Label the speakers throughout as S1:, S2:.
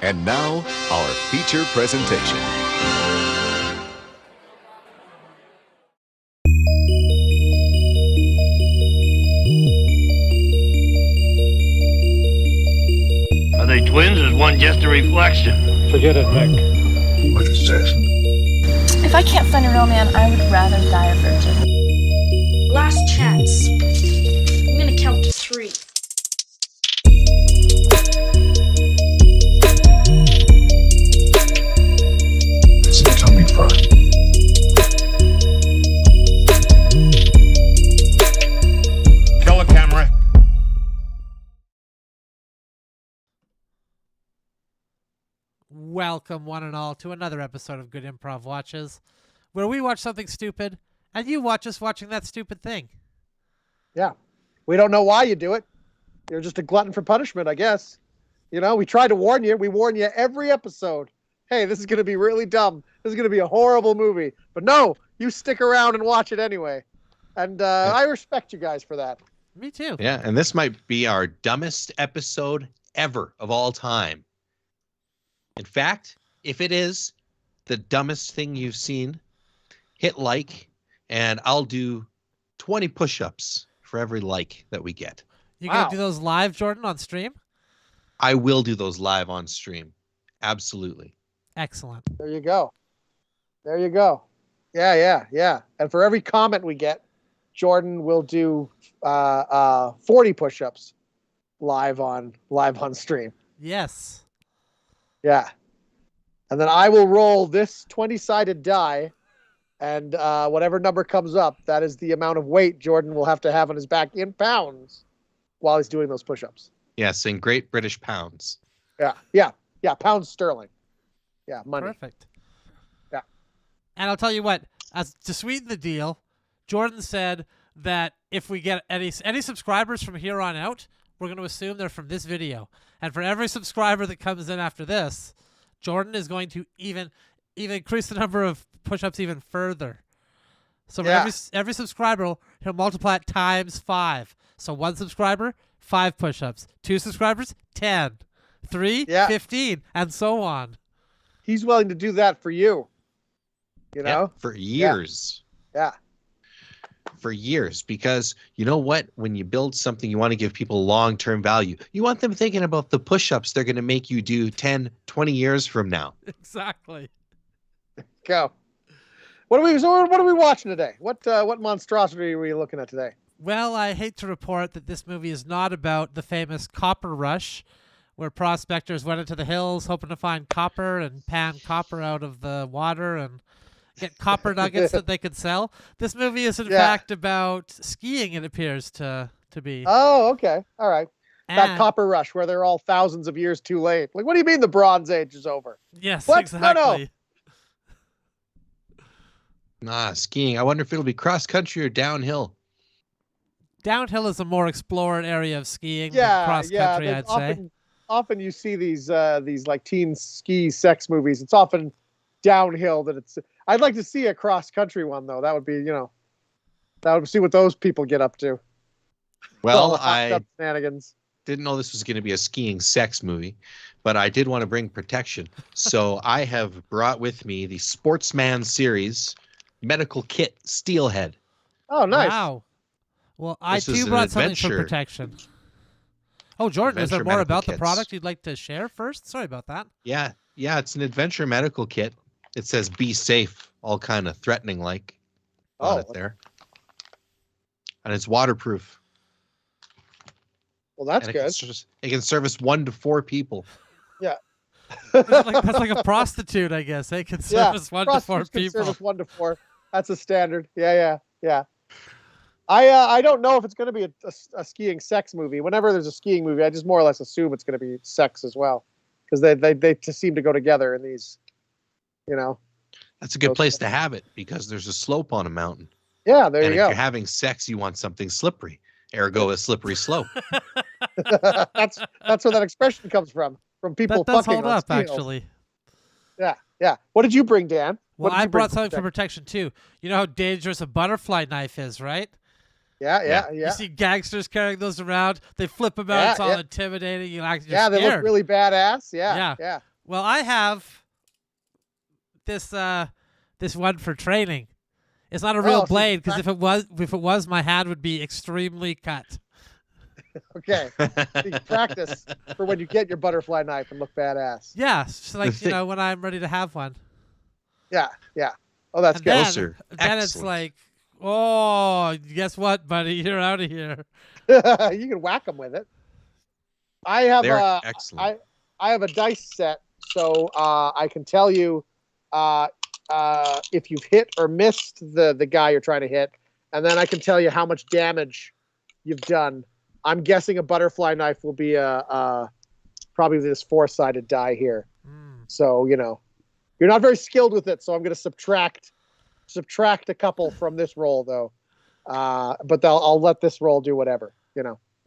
S1: And now, our feature presentation.
S2: Are they twins or is one just a reflection?
S3: Forget it, Mick.
S4: What is this?
S5: If I can't find a real man, I would rather die a virgin.
S6: Last chance. I'm gonna count to 3.
S4: It's a tummy fry.
S3: Kill a camera.
S7: Welcome, one and all, to another episode of Good Improv Watches, where we watch something stupid, and you watch us watching that stupid thing.
S8: Yeah. We don't know why you do it. You're just a glutton for punishment, I guess. You know, we try to warn you. We warn you every episode. Hey, this is going to be really dumb. This is going to be a horrible movie. But no, you stick around and watch it anyway. And I respect you guys for that.
S7: Me too.
S9: Yeah, and this might be our dumbest episode ever of all time. In fact, if it is the dumbest thing you've seen, hit like, and I'll do 20 push-ups for every like that we get.
S7: You gonna do those live, Jordan, on stream?
S9: I will do those live on stream. Absolutely.
S7: Excellent.
S8: There you go. There you go. Yeah. And for every comment we get, Jordan will do 40 push-ups live on stream.
S7: Yes.
S8: Yeah. And then I will roll this 20-sided die, and whatever number comes up, that is the amount of weight Jordan will have to have on his back in pounds while he's doing those push-ups.
S9: Yes, in Great British pounds.
S8: Yeah. Pounds sterling. Yeah, money.
S7: Perfect.
S8: Yeah.
S7: And I'll tell you what, as to sweeten the deal, Jordan said that if we get any subscribers from here on out, we're going to assume they're from this video. And for every subscriber that comes in after this, Jordan is going to even increase the number of push-ups even further. So for every subscriber, he'll multiply it times 5. So 1 subscriber, 5 push-ups. 2 subscribers, 10. 3, 15, and so on.
S8: He's willing to do that for you. You know?
S9: Yeah, for years.
S8: Yeah.
S9: For years, because you know what? When you build something, you want to give people long-term value. You want them thinking about the push-ups they're going to make you do 10, 20 years from now.
S7: Exactly.
S8: Go. What are we watching today? What monstrosity are we looking at today?
S7: Well, I hate to report that this movie is not about the famous copper rush, where prospectors went into the hills hoping to find copper and pan copper out of the water and get copper nuggets that they could sell. This movie is in fact about skiing, it appears to be.
S8: Oh, okay. All right. That copper rush where they're all thousands of years too late. Like, what do you mean the Bronze Age is over?
S7: Yes,
S8: what?
S7: exactly.
S9: No. Skiing. I wonder if it'll be cross-country or downhill.
S7: Downhill is a more explored area of skiing than cross-country, I'd say.
S8: Often you see these like teen ski sex movies. It's often downhill that it's... I'd like to see a cross-country one, though. That would be, that would see what those people get up to.
S9: Well, I
S8: shenanigans.
S9: Didn't know this was going to be a skiing sex movie, but I did want to bring protection. So I have brought with me the Sportsman Series medical kit Steelhead.
S8: Oh, nice.
S7: Wow. Well, I too brought something for protection. Oh, Jordan, is there more about the product you'd like to share first? Sorry about that.
S9: Yeah, it's an adventure medical kit. It says "Be safe," all kind of threatening like on it there, and it's waterproof.
S8: Well, that's good.
S9: It can service 1 to 4 people.
S8: Yeah,
S7: that's like a prostitute, I guess. They can service 1 to 4 people.
S8: Service 1 to 4. That's a standard. Yeah. I don't know if it's going to be a skiing sex movie. Whenever there's a skiing movie, I just more or less assume it's going to be sex as well, because they just seem to go together in these.
S9: That's a good place to have it because there's a slope on a mountain.
S8: Yeah, there you go.
S9: If you're having sex, you want something slippery. Ergo, a slippery slope.
S8: That's where that expression comes from people
S7: that does
S8: fucking
S7: hold
S8: on
S7: up,
S8: skills.
S7: actually.
S8: Yeah. What did you bring, Dan?
S7: Well, I brought something for protection too. You know how dangerous a butterfly knife is, right?
S8: Yeah.
S7: You see gangsters carrying those around. They flip them out. It's all intimidating. You're
S8: They
S7: scared.
S8: look really badass. Yeah.
S7: Well, I have this this one for training. It's not a real blade because if it was, my hand would be extremely cut.
S8: Okay. You can practice for when you get your butterfly knife and look badass.
S7: Yeah, so like when I'm ready to have one.
S8: Yeah. Oh, that's good.
S7: Then it's like, oh, guess what, buddy? You're out of here.
S8: You can whack them with it. I have
S9: excellent.
S8: I have a dice set, so I can tell you if you've hit or missed the guy you're trying to hit, and then I can tell you how much damage you've done. I'm guessing a butterfly knife will be probably this 4-sided die here. So you're not very skilled with it, so I'm going to subtract a couple from this roll though. But I'll let this roll do whatever.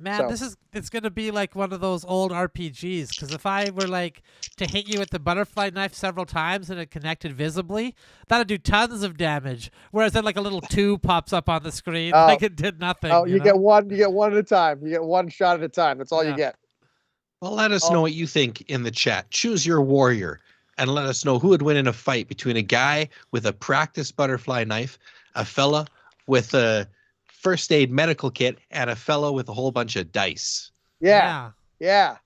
S7: Man, it's going to be like one of those old RPGs, because if I were like to hit you with the butterfly knife several times and it connected visibly, that'd do tons of damage. Whereas then like a little 2 pops up on the screen, like it did nothing.
S8: Oh, you get one at a time. You get one shot at a time. That's all you get.
S9: Well, let us know what you think in the chat. Choose your warrior and let us know who would win in a fight between a guy with a practice butterfly knife, a fella with a first aid medical kit, and a fellow with a whole bunch of dice.
S8: Yeah.
S7: And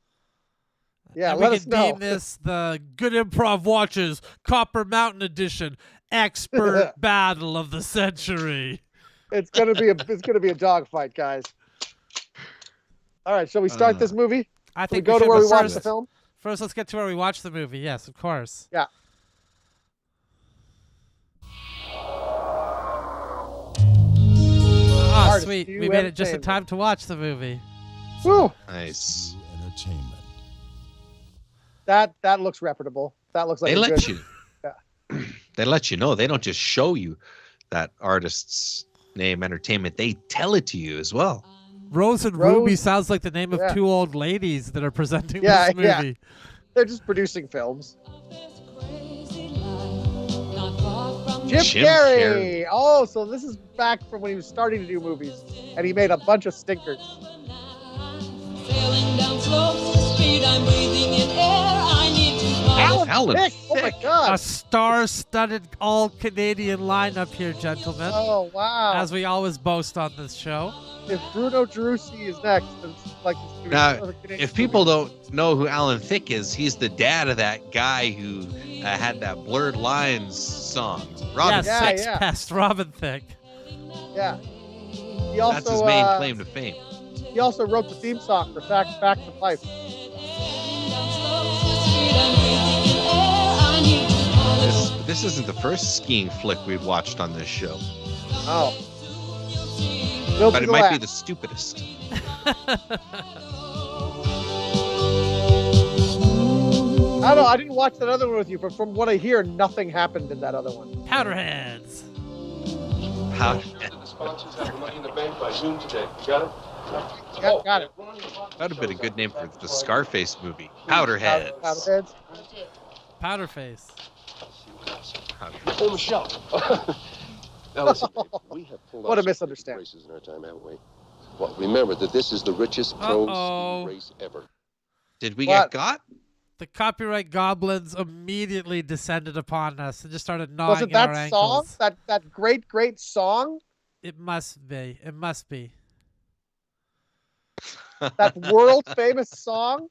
S8: let
S7: we
S8: us
S7: can
S8: know.
S7: deem this the Good Improv Watches Copper Mountain Edition Expert Battle of the Century.
S8: It's gonna be a dogfight, guys. All right, shall we start this movie?
S7: I think
S8: we go to where we watch the film.
S7: First, let's get to where we watch the movie. Yes, of course.
S8: Yeah.
S7: Oh, sweet. We made it just in time to watch the movie.
S8: Woo.
S9: Nice.
S4: Entertainment.
S8: That looks reputable. That looks like
S9: They let
S8: good,
S9: you.
S8: Yeah.
S9: They let you know. They don't just show you that artist's name, entertainment. They tell it to you as well.
S7: Rose and Ruby sounds like the name of 2 old ladies that are presenting this movie.
S8: Yeah. They're just producing films. Jim Carrey. Oh, so this is back from when he was starting to do movies, and he made a bunch of stinkers. Alan Thicke. Oh my God.
S7: A star-studded all-Canadian lineup here, gentlemen.
S8: Oh wow.
S7: As we always boast on this show.
S8: If Bruno Gerussi is next, it's like
S9: now, if people don't know who Alan Thicke is, he's the dad of that guy who had that Blurred Lines song. Robin Thicke.
S7: Sex Pest Robin Thicke.
S8: Yeah. He also,
S9: that's his main claim to fame.
S8: He also wrote the theme song for Facts of Life.
S9: This isn't the first skiing flick we've watched on this show.
S8: Oh.
S9: But it might be the stupidest.
S8: I don't know. I didn't watch that other one with you, but from what I hear, nothing happened in that other one.
S7: Powderheads.
S9: Powderheads.
S10: Sponsors have the money in the bank by Zoom today. Got it?
S8: Yeah, got it.
S9: That would have been a good name for the Scarface movie. Powderheads.
S8: Powderheads.
S7: Powderface.
S10: Oh, Michelle. Now listen, we have pulled
S8: What a
S10: off
S8: misunderstanding.
S10: races in our time, haven't we? Well, remember that this is the richest pro ski race ever.
S9: Did we get got?
S7: The copyright goblins immediately descended upon us and just started gnawing
S8: Wasn't
S7: at our
S8: that song?
S7: ankles.
S8: That great song?
S7: It must be. It must be.
S8: That world famous song?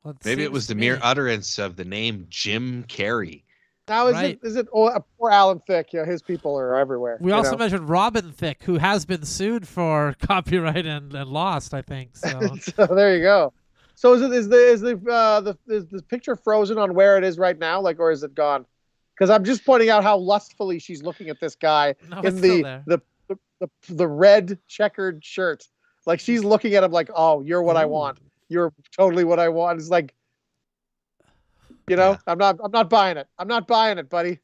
S7: Well,
S9: Maybe it was the mere utterance of the name Jim Carrey.
S8: Now is it poor Alan Thicke? His people are everywhere.
S7: We also mentioned Robin Thicke, who has been sued for copyright and lost, I think. So.
S8: So there you go. So is the picture frozen on where it is right now, or is it gone? Because I'm just pointing out how lustfully she's looking at this guy in the red checkered shirt. Like she's looking at him like, oh, you're what I want. You're totally what I want. It's like, I'm not buying it. I'm not buying it, buddy.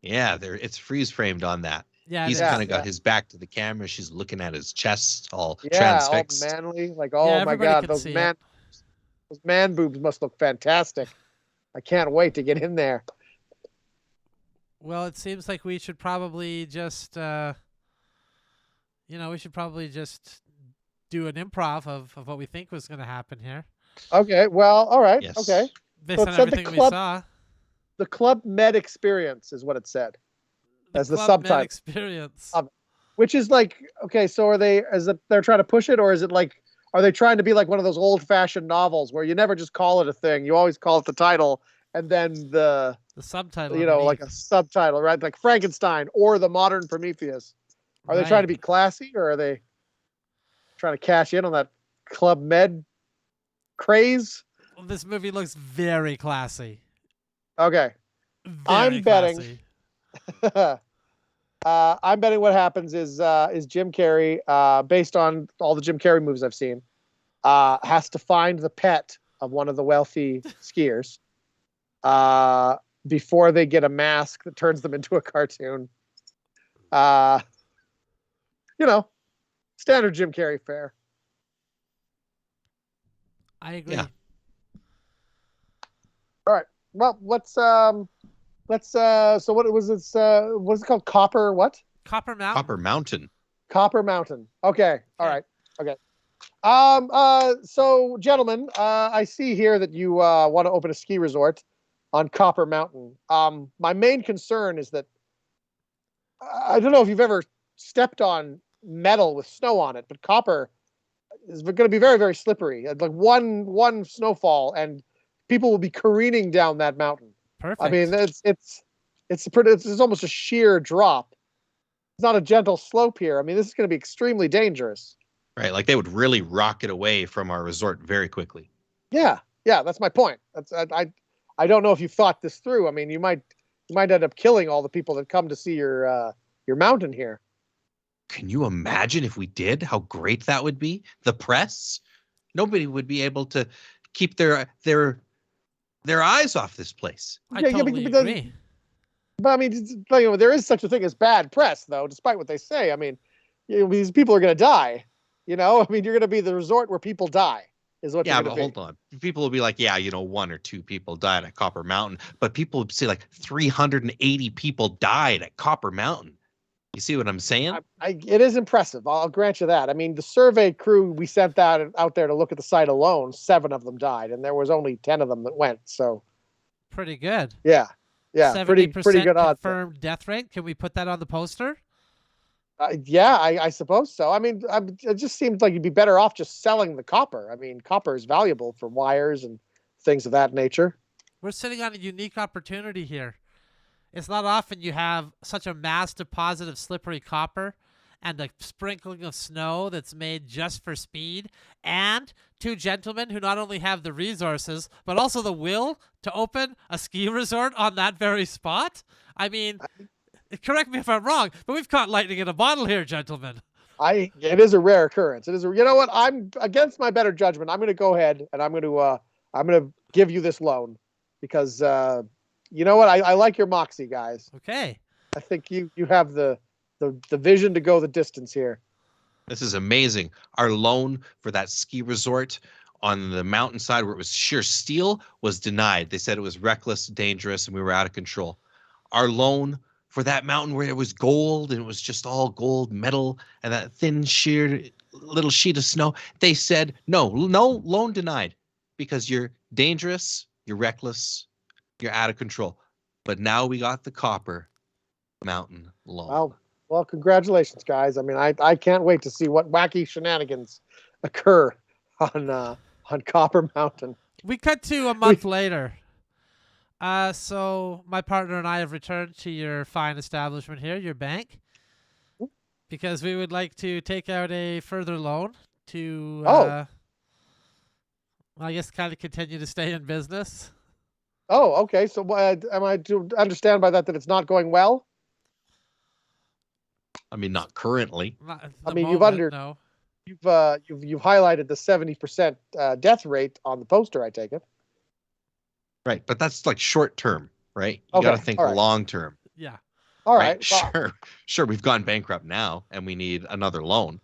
S9: Yeah, it's freeze framed on that.
S8: Yeah,
S9: he's kind of got his back to the camera. She's looking at his chest, all
S8: all
S9: transfixed.
S8: manly. Like, oh my God, those man boobs must look fantastic. I can't wait to get in there.
S7: Well, it seems like we should probably just, we should probably just do an improv of what we think was going to happen here.
S8: Okay. Well, all right.
S9: Yes.
S8: Okay.
S7: Based
S8: So it
S7: on
S8: said
S7: everything we saw.
S8: The Club Med Experience is what it said. As the
S7: Club
S8: subtitle.
S7: Med Experience.
S8: Which is like, okay, so they're trying to push it, or is it like, are they trying to be like one of those old-fashioned novels where you never just call it a thing, you always call it the title and then the
S7: subtitle,
S8: like a subtitle, right? Like Frankenstein or the Modern Prometheus. Are they trying to be classy, or are they trying to cash in on that Club Med craze?
S7: Well, this movie looks very classy.
S8: Okay. I'm betting I'm betting what happens is Jim Carrey, based on all the Jim Carrey movies I've seen, has to find the pet of one of the wealthy skiers before they get a mask that turns them into a cartoon. Standard Jim Carrey fare.
S7: I agree.
S9: Yeah.
S8: All right. Well, so what was it? What is it called? Copper what?
S7: Copper Mountain.
S9: Copper Mountain.
S8: Copper Mountain. Okay. All right. Okay. So gentlemen, I see here that you want to open a ski resort on Copper Mountain. My main concern is that I don't know if you've ever stepped on metal with snow on it, but copper is going to be very, very slippery. Like one snowfall and people will be careening down that mountain.
S7: Perfect.
S8: I mean, it's almost a sheer drop. It's not a gentle slope here. I mean, this is going to be extremely dangerous.
S9: Right, like they would really rocket away from our resort very quickly.
S8: Yeah, that's my point. I don't know if you've thought this through. I mean, you might end up killing all the people that come to see your mountain here.
S9: Can you imagine if we did? How great that would be. The press, nobody would be able to keep their eyes off this place.
S7: I totally agree.
S8: But I mean, there is such a thing as bad press, though, despite what they say. I mean, these people are going to die. I mean, you're going to be the resort where people die. Is what? Yeah, but
S9: hold on. People will be like, yeah, 1 or 2 people died at Copper Mountain, but people would say like 380 people died at Copper Mountain. You see what I'm saying?
S8: It is impressive. I'll grant you that. I mean, the survey crew we sent out there to look at the site alone, 7 of them died, and there was only 10 of them that went. So,
S7: pretty good.
S8: Yeah, 70%
S7: pretty good
S8: odds.
S7: Confirmed death rate. Can we put that on the poster?
S8: Yeah, I suppose so. I mean, it just seems like you'd be better off just selling the copper. I mean, copper is valuable for wires and things of that nature.
S7: We're sitting on a unique opportunity here. It's not often you have such a mass deposit of slippery copper and a sprinkling of snow that's made just for speed, and 2 gentlemen who not only have the resources, but also the will to open a ski resort on that very spot. I mean, correct me if I'm wrong, but we've caught lightning in a bottle here, gentlemen.
S8: It is a rare occurrence. You know what? I'm against my better judgment. I'm going to go ahead and I'm going to give you this loan because, you know what? I like your moxie, guys.
S7: Okay.
S8: I think you have the vision to go the distance here.
S9: This is amazing. Our loan for that ski resort on the mountainside where it was sheer steel was denied. They said it was reckless, dangerous, and we were out of control. Our loan for that mountain where it was gold and it was just all gold metal and that thin sheer little sheet of snow, they said, no, loan denied because you're dangerous, you're reckless, you're out of control. But now we got the Copper Mountain loan.
S8: Well, congratulations, guys. I mean, I can't wait to see what wacky shenanigans occur on Copper Mountain.
S7: We cut to a month later. So my partner and I have returned to your fine establishment here, your bank, because we would like to take out a further loan to, I guess, kind of continue to stay in business.
S8: Oh, okay. So am I to understand by that it's not going well?
S9: I mean, not currently.
S8: You've highlighted the 70% death rate on the poster, I take it.
S9: Right, but that's like short term, right? You got to think long term.
S7: Yeah.
S8: All right.
S9: Sure. We've gone bankrupt now, and we need another loan.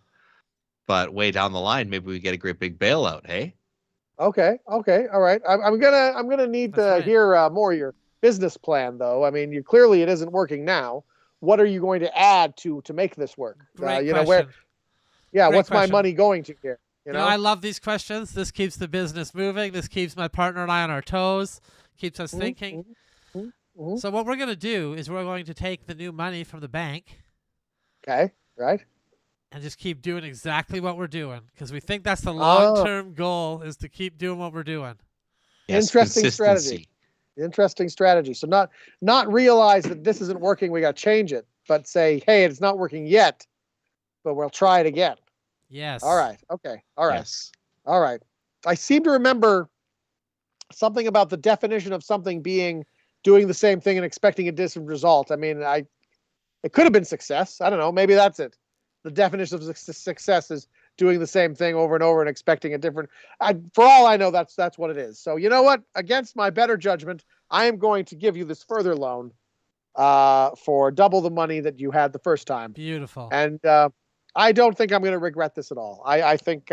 S9: But way down the line, maybe we get a great big bailout. Hey.
S8: Okay. All right. I'm gonna need to hear more of business plan, though. I mean, clearly it isn't working now. What are you going to add to make this work?
S7: Great
S8: you know,
S7: question. Great
S8: what's
S7: question.
S8: my money going to here?
S7: You know, I love these questions. This keeps the business moving. This keeps my partner and I on our toes. Keeps us thinking. So what we're going to do is we're going to take the new money from the bank.
S8: Okay, right.
S7: And just keep doing exactly what we're doing, because we think that's the long-term goal, is to keep doing what we're doing.
S9: Yes,
S8: interesting strategy. Interesting strategy. So not realize that this isn't working, we got to change it, but say, hey, it's not working yet, but we'll try it again.
S7: Yes.
S8: All right. Okay. All right.
S9: Yes.
S8: All right. I seem to remember something about the definition of something being doing the same thing and expecting a different result. I mean, it could have been success. I don't know. Maybe that's it. The definition of success is doing the same thing over and over and expecting a different. For all I know, that's what it is. So you know what? Against my better judgment, I am going to give you this further loan for double the money that you had the first time.
S7: Beautiful.
S8: And I don't think I'm going to regret this at all. I think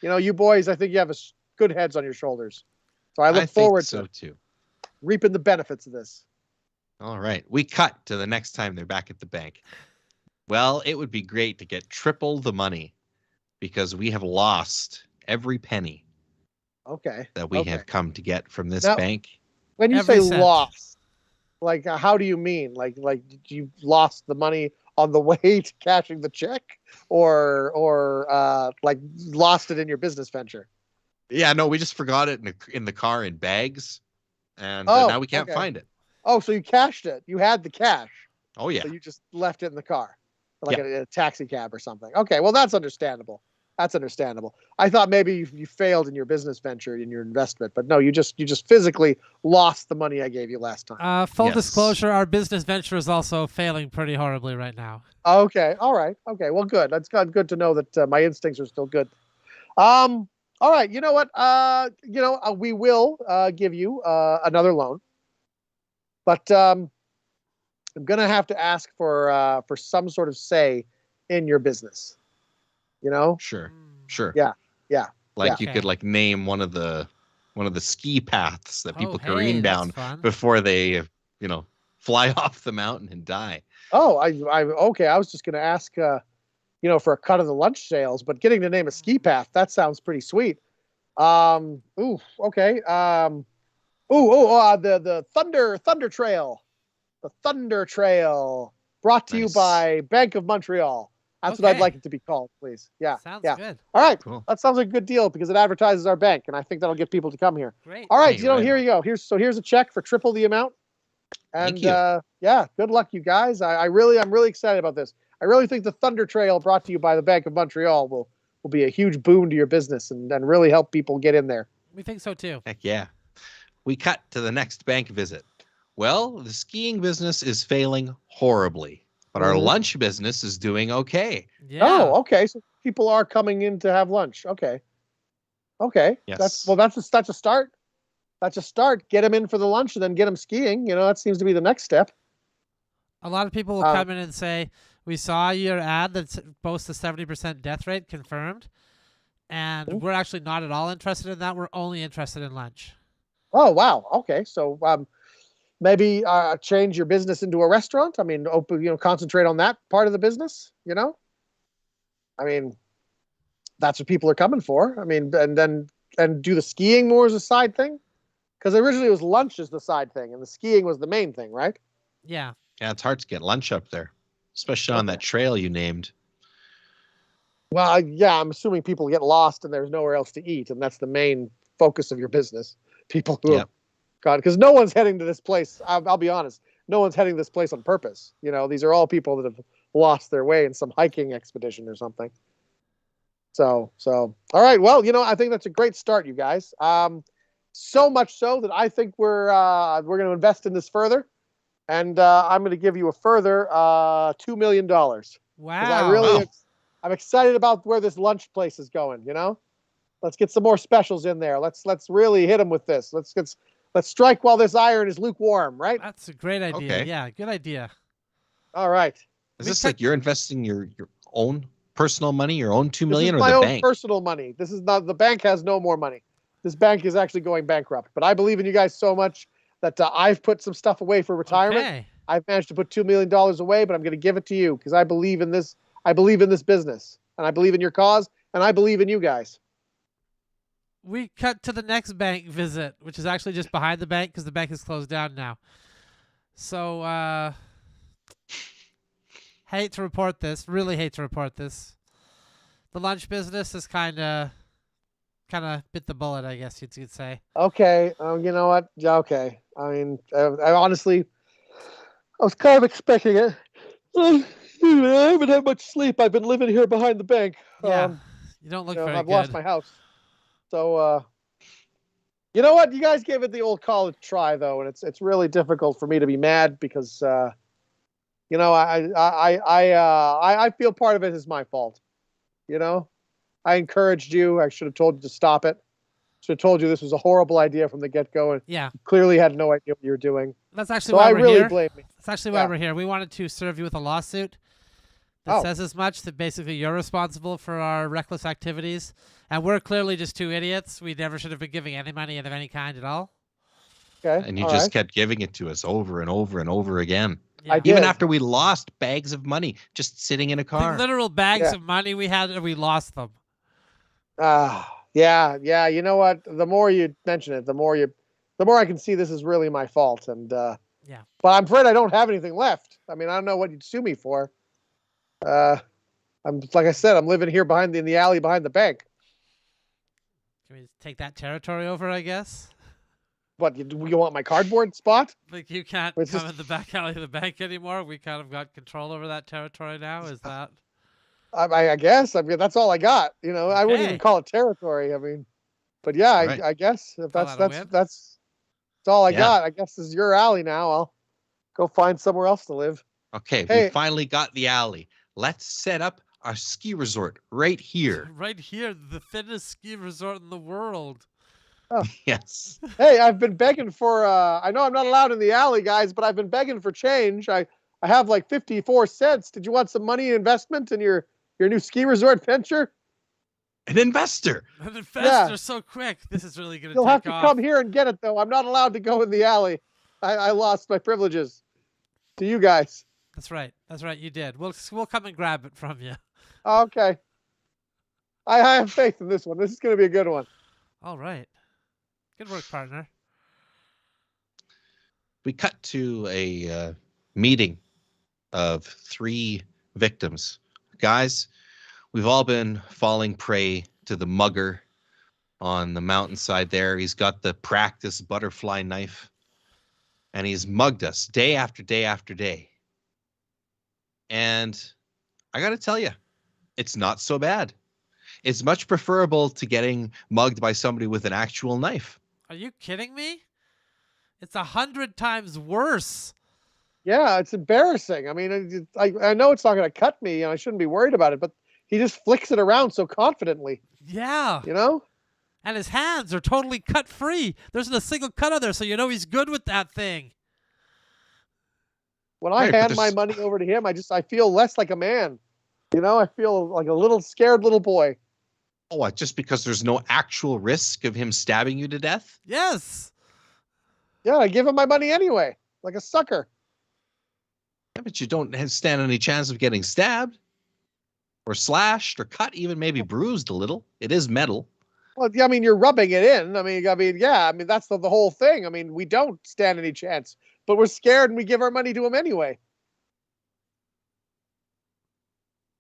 S8: you boys. I think you have good heads on your shoulders. So I look forward to
S9: too.
S8: Reaping the benefits of this.
S9: All right. We cut to the next time they're back at the bank. Well, it would be great to get triple the money because we have lost every penny that we have come to get from this bank.
S8: When you say lost, like how do you mean? Like you lost the money on the way to cashing the check, or like lost it in your business venture?
S9: Yeah, no, we just forgot it in the car in bags, and now we can't find it.
S8: Oh, so you cashed it. You had the cash.
S9: Oh, yeah.
S8: So you just left it in the car, like a taxi cab or something. Okay, well, that's understandable. That's understandable. I thought maybe you failed in your business venture, in your investment, but no, you just physically lost the money I gave you last time.
S7: Full disclosure, our business venture is also failing pretty horribly right now.
S8: Okay, all right. Okay, well, good. That's good to know that my instincts are still good. All right, you know what? We will give you another loan, but I'm gonna have to ask for some sort of say in your business. You know?
S9: Sure.
S8: Yeah.
S9: Like you could name one of the ski paths that people careen down before they fly off the mountain and die.
S8: Oh, okay. I was just gonna ask for a cut of the lunch sales, but getting to name a ski path, that sounds pretty sweet. Okay. The Thunder Trail. The Thunder Trail, brought to you by Bank of Montreal. That's what I'd like it to be called, please. Yeah.
S7: Sounds good.
S8: All right.
S9: Cool.
S8: That sounds like a good deal because it advertises our bank, and I think that'll get people to come here.
S7: Great.
S8: All right. Here you go. Here's a check for triple the amount. And
S9: Thank you.
S8: Good luck, you guys. I'm really excited about this. I really think the Thunder Trail, brought to you by the Bank of Montreal, will be a huge boon to your business and really help people get in there.
S7: We think so too.
S9: Heck yeah. We cut to the next bank visit. Well, the skiing business is failing horribly, but our lunch business is doing okay.
S7: Yeah.
S8: Oh, okay. So people are coming in to have lunch. Okay.
S9: Yes.
S8: That's a start. That's a start. Get them in for the lunch and then get them skiing. That seems to be the next step.
S7: A lot of people will come in and say, we saw your ad that boasts a 70% death rate confirmed, and we're actually not at all interested in that. We're only interested in lunch. Oh, wow. Okay. So maybe change your business into a restaurant. I mean, concentrate on that part of the business, I mean, that's what people are coming for. I mean, and do the skiing more as a side thing? Because originally it was lunch as the side thing and the skiing was the main thing, right? Yeah.
S9: Yeah, it's hard to get lunch up there, especially on that trail you named.
S8: Well, yeah, I'm assuming people get lost and there's nowhere else to eat, and that's the main focus of your business. People who have gone, because no one's heading to this place. I'll be honest, no one's heading to this place on purpose. These are all people that have lost their way in some hiking expedition or something. So, all right. Well, I think that's a great start, you guys. So much so that I think we're going to invest in this further, and I'm going to give you a further $2 million.
S7: Wow!
S8: I'm excited about where this lunch place is going. Let's get some more specials in there. Let's really hit them with this. Let's strike while this iron is lukewarm. Right?
S7: That's a great idea.
S9: Okay.
S7: Yeah, good idea.
S8: All right.
S9: Is this like you're investing your own personal money, your own $2 million, or
S8: my
S9: the
S8: own
S9: bank?
S8: Personal money. This is not, the bank has no more money. This bank is actually going bankrupt. But I believe in you guys so much. that I've put some stuff away for retirement.
S7: Okay.
S8: I've managed to put $2 million away, but I'm going to give it to you because I believe in this. I believe in this business, and I believe in your cause, and I believe in you guys.
S7: We cut to the next bank visit, which is actually just behind the bank because the bank is closed down now. So, hate to report this. Really hate to report this. The lunch business is kind of bit the bullet, I guess you'd say.
S8: Okay, you know what? Yeah, okay. I mean, I honestly, I was kind of expecting it. I haven't had much sleep. I've been living here behind the bank.
S7: Yeah, you don't look very
S8: I've
S7: good.
S8: lost my house. So, you know what? You guys gave it the old college try, though, and it's really difficult for me to be mad because, you know, I feel part of it is my fault. You know, I encouraged you. I should have told you to stop it. Should have told you this was a horrible idea from the get-go, and
S7: Yeah.
S8: you clearly had no idea what you were doing.
S7: That's actually
S8: So
S7: why
S8: I
S7: we're
S8: really
S7: here.
S8: blame me.
S7: That's actually why we're here. We wanted to serve you with a lawsuit that says as much, that basically you're responsible for our reckless activities, and we're clearly just two idiots. We never should have been giving any money of any kind at all.
S8: Okay.
S9: And you just kept giving it to us over and over and over again.
S7: Yeah.
S9: Even after we lost bags of money just sitting in a
S7: The
S9: car.
S7: literal bags of money we had, and we lost them.
S8: Yeah. You know what? The more you mention it, the more I can see this is really my fault. And
S7: yeah.
S8: But I'm afraid I don't have anything left. I mean, I don't know what you'd sue me for. I'm like I said, I'm living here in the alley behind the bank.
S7: Can we take that territory over, I guess?
S8: What, you want my cardboard spot?
S7: Like you can't come in the back alley of the bank anymore? We kind of got control over that territory now? Is that?
S8: I guess. I mean, that's all I got. You know, I wouldn't even call it territory. I mean, but yeah,
S9: Right.
S8: I guess if that's
S7: win.
S8: that's all I got. I guess this is your alley now. I'll go find somewhere else to live.
S9: Okay, we finally got the alley. Let's set up our ski resort right here.
S7: Right here, the thinnest ski resort in the world.
S8: Oh.
S9: Yes.
S8: Hey, I've been begging for, I know I'm not allowed in the alley, guys, but I've been begging for change. I have like 54 cents. Did you want some money investment in your new ski resort venture?
S9: An investor.
S7: An investor so quick. This is really going to take off.
S8: You'll have to come here and get it, though. I'm not allowed to go in the alley. I lost my privileges to you guys.
S7: That's right. That's right. You did. We'll come and grab it from you.
S8: Okay. I have faith in this one. This is going to be a good one.
S7: All right. Good work, partner.
S9: We cut to a meeting of 3 victims. Guys, we've all been falling prey to the mugger on the mountainside there. He's got the practice butterfly knife, and he's mugged us day after day after day. And I got to tell you, it's not so bad. It's much preferable to getting mugged by somebody with an actual knife.
S7: Are you kidding me? It's 100 times worse.
S8: Yeah, it's embarrassing. I mean, I know it's not going to cut me, and I shouldn't be worried about it, but he just flicks it around so confidently.
S7: Yeah.
S8: You know?
S7: And his hands are totally cut free. There's not a single cut on there, so you know he's good with that thing.
S8: When I hand my money over to him, I feel less like a man. You know, I feel like a little scared little boy.
S9: Oh, what? Just because there's no actual risk of him stabbing you to death?
S7: Yes.
S8: Yeah, I give him my money anyway, like a sucker.
S9: Yeah, but you don't stand any chance of getting stabbed or slashed or cut, even maybe bruised a little. It is metal.
S8: Well, yeah, I mean, you're rubbing it in. I mean, yeah, that's the whole thing. I mean, we don't stand any chance, but we're scared and we give our money to him anyway.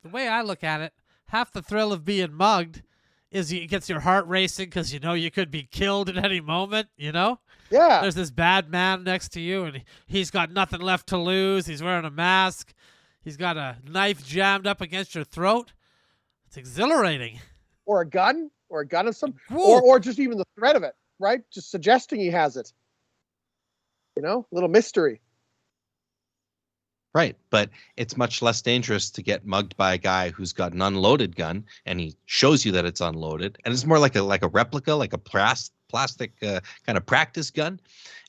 S7: The way I look at it, half the thrill of being mugged is it gets your heart racing because you know you could be killed at any moment, you know?
S8: Yeah.
S7: There's this bad man next to you, and he's got nothing left to lose. He's wearing a mask. He's got a knife jammed up against your throat. It's exhilarating.
S8: Or a gun of some, or just even the threat of it, right? Just suggesting he has it. You know, little mystery.
S9: Right, but it's much less dangerous to get mugged by a guy who's got an unloaded gun, and he shows you that it's unloaded, and it's more like a replica, like a plastic kind of practice gun,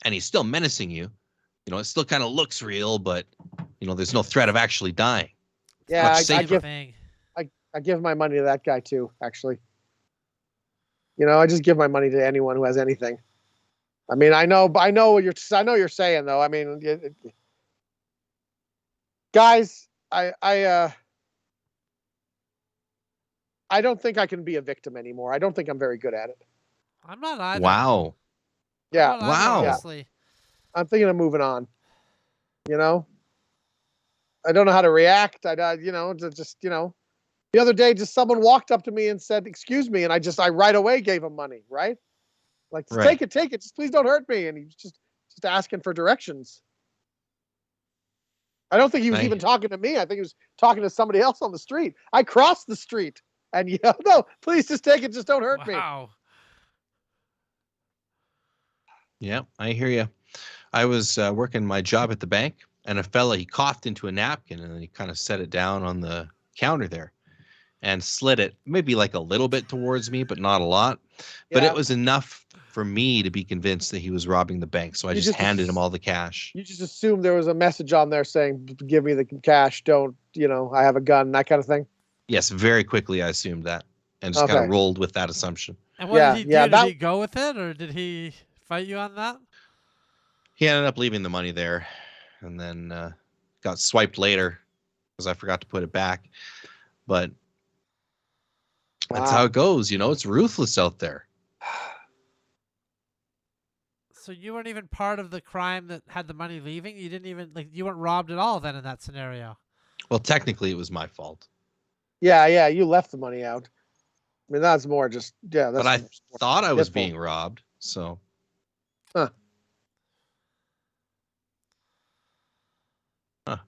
S9: and he's still menacing you. You know, it still kind of looks real, but you know, there's no threat of actually dying.
S8: Yeah, I give my money to that guy too. Actually, you know, I just give my money to anyone who has anything. I mean, I know what you're saying though. I mean, guys, I don't think I can be a victim anymore. I don't think I'm very good at it.
S7: I'm not either.
S9: Wow.
S8: Yeah.
S7: I'm not either,
S9: Wow.
S7: honestly.
S8: I'm thinking of moving on. You know, I don't know how to react. The other day, just someone walked up to me and said, "Excuse me," and I right away gave him money. Right? Like,
S9: Right.
S8: take it. Just please don't hurt me. And he was just asking for directions. I don't think he was even talking to me. I think he was talking to somebody else on the street. I crossed the street and yelled, "No, please just take it. Just don't hurt me."
S7: Wow.
S9: Yeah, I hear you. I was working my job at the bank, and a fella, he coughed into a napkin, and then he kind of set it down on the counter there and slid it maybe like a little bit towards me, but not a lot. But
S8: Yeah.
S9: it was enough for me to be convinced that he was robbing the bank. So I just handed him all the cash.
S8: You just assumed there was a message on there saying, "Give me the cash. Don't, I have a gun," that kind of thing.
S9: Yes, very quickly I assumed that and just kind
S8: Okay.
S9: of rolled with that assumption.
S7: And what
S8: Yeah,
S7: did he
S8: yeah,
S7: do? Did he go with it, or did he fight you on that?
S9: He ended up leaving the money there and then got swiped later because I forgot to put it back. But that's how it goes. It's ruthless out there.
S7: So you weren't even part of the crime that had the money leaving? You didn't even, you weren't robbed at all then in that scenario?
S9: Well, technically it was my fault.
S8: Yeah, you left the money out. I mean, that's more just, that's.
S9: But I thought I was
S8: his fault.
S9: being robbed, so.
S8: Huh.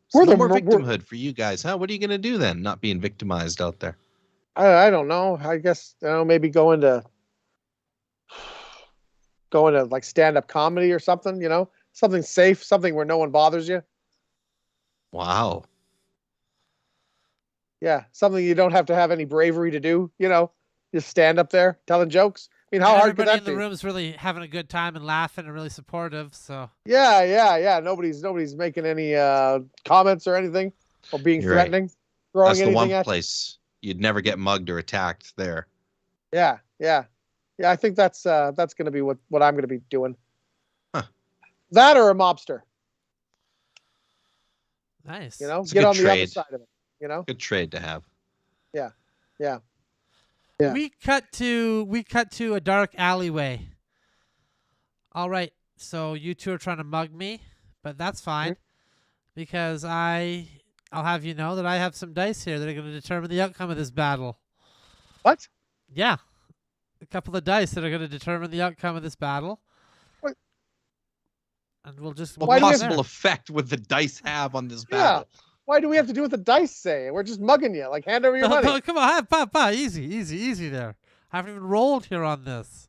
S9: So no more victimhood for you guys, huh? What are you going to do then, not being victimized out there?
S8: I don't know. I guess, maybe go into like stand-up comedy or something, something safe, something where no one bothers you.
S9: Wow.
S8: Yeah, something you don't have to have any bravery to do, just stand up there telling jokes. I mean, how hard could
S7: everybody
S8: that
S7: in the
S8: be?
S7: room's really having a good time and laughing and really supportive, so.
S8: Yeah. Nobody's making any comments or anything or being
S9: You're right.
S8: threatening, throwing
S9: That's the
S8: anything
S9: one
S8: at you.
S9: place you'd never get mugged or attacked there.
S8: Yeah. I think that's going to be what I'm going to be doing.
S9: Huh.
S8: That or a mobster.
S7: Nice.
S8: Get
S9: a
S8: on
S9: good
S8: the other
S9: trade.
S8: side of it.
S9: Good trade to have.
S8: Yeah. Yeah.
S7: We cut to a dark alleyway. All right, so you two are trying to mug me, but that's fine because I'll have you know that I have some dice here that are going to determine the outcome of this battle.
S8: What?
S7: Yeah, a couple of dice that are going to determine the outcome of this battle.
S8: What?
S7: And we'll just.
S9: What
S8: Why do we have
S9: possible effect would the dice have on this
S8: Yeah.
S9: battle?
S8: Why do we have to do what the dice say? We're just mugging you. Like, hand over your money.
S7: No, come on, easy there. I haven't even rolled here on this.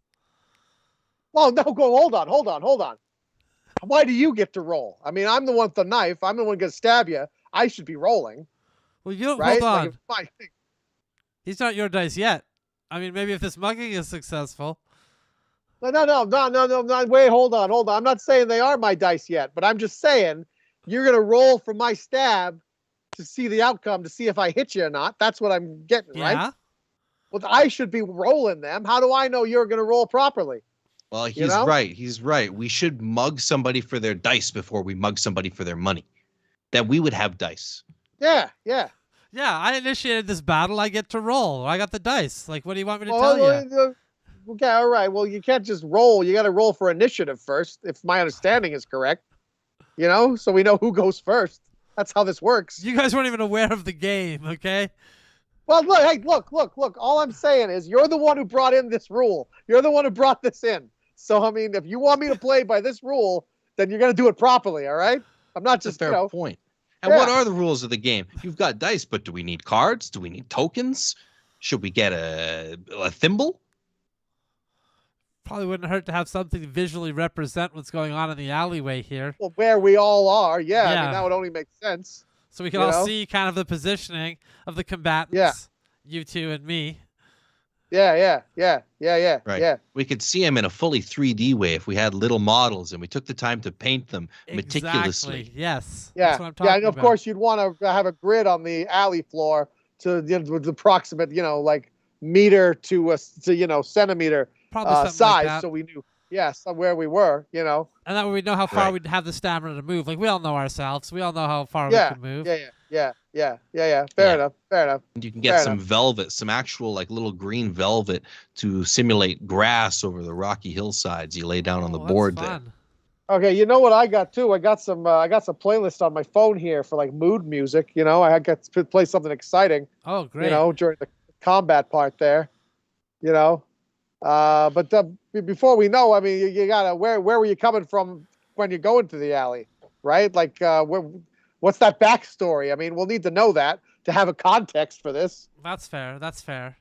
S8: Oh, no, hold on. Why do you get to roll? I mean, I'm the one with the knife. I'm the one going to stab you. I should be rolling.
S7: Well, you don't,
S8: right?
S7: hold on.
S8: Like, it's my thing.
S7: He's not your dice yet. I mean, maybe if this mugging is successful.
S8: No. Wait, hold on. I'm not saying they are my dice yet, but I'm just saying you're going to roll for my stab to see the outcome, to see if I hit you or not. That's what I'm getting,
S7: Yeah.
S8: right? Well, I should be rolling them. How do I know you're going to roll properly?
S9: Well, he's right. He's right. We should mug somebody for their dice before we mug somebody for their money. That we would have dice.
S8: Yeah.
S7: Yeah, I initiated this battle. I get to roll. I got the dice. Like, what do you want me to tell you?
S8: Okay, all right. Well, you can't just roll. You got to roll for initiative first, if my understanding is correct. So we know who goes first. That's how this works.
S7: You guys weren't even aware of the game, okay?
S8: Well, look. All I'm saying is you're the one who brought in this rule. You're the one who brought this in. So, I mean, if you want me to play by this rule, then you're going to do it properly, all right? I'm not
S9: That's
S8: just,
S9: a fair point. And what are the rules of the game? You've got dice, but do we need cards? Do we need tokens? Should we get a thimble?
S7: Probably wouldn't hurt to have something to visually represent what's going on in the alleyway here.
S8: Well, where we all are, yeah. I
S7: Yeah.
S8: mean, that would only make sense.
S7: So we can all see kind of the positioning of the combatants.
S8: Yeah.
S7: You two and me.
S8: Yeah.
S9: Right.
S8: Yeah.
S9: We could see them in a fully 3D way if we had little models and we took the time to paint them meticulously.
S7: Exactly. Yes.
S8: Yeah.
S7: That's what I'm talking
S8: And of
S7: about.
S8: course, you'd want to have a grid on the alley floor to the approximate, like meter to centimeter
S7: Probably something
S8: size.
S7: like that.
S8: So we knew. somewhere we were, you know.
S7: And that way we know how far
S9: Right.
S7: we'd have the stamina to move. Like, we all know ourselves. We all know how far we
S8: Yeah,
S7: can move.
S8: yeah. Fair
S9: Yeah.
S8: enough. Fair enough.
S9: And you can get
S8: Fair
S9: some
S8: enough.
S9: velvet, some actual like little green velvet to simulate grass over the rocky hillsides you lay down on the
S7: Oh,
S9: board
S7: that's
S9: there.
S7: fun.
S8: Okay, you know what I got too? I got some playlists on my phone here for like mood music. You know, I got to play something exciting.
S7: Oh, great.
S8: You know, during the combat part there. You know, but before we know, I mean, you gotta where were you coming from when you go into the alley, right? Like, what's that backstory? I mean, we'll need to know that to have a context for this.
S7: That's fair. That's fair.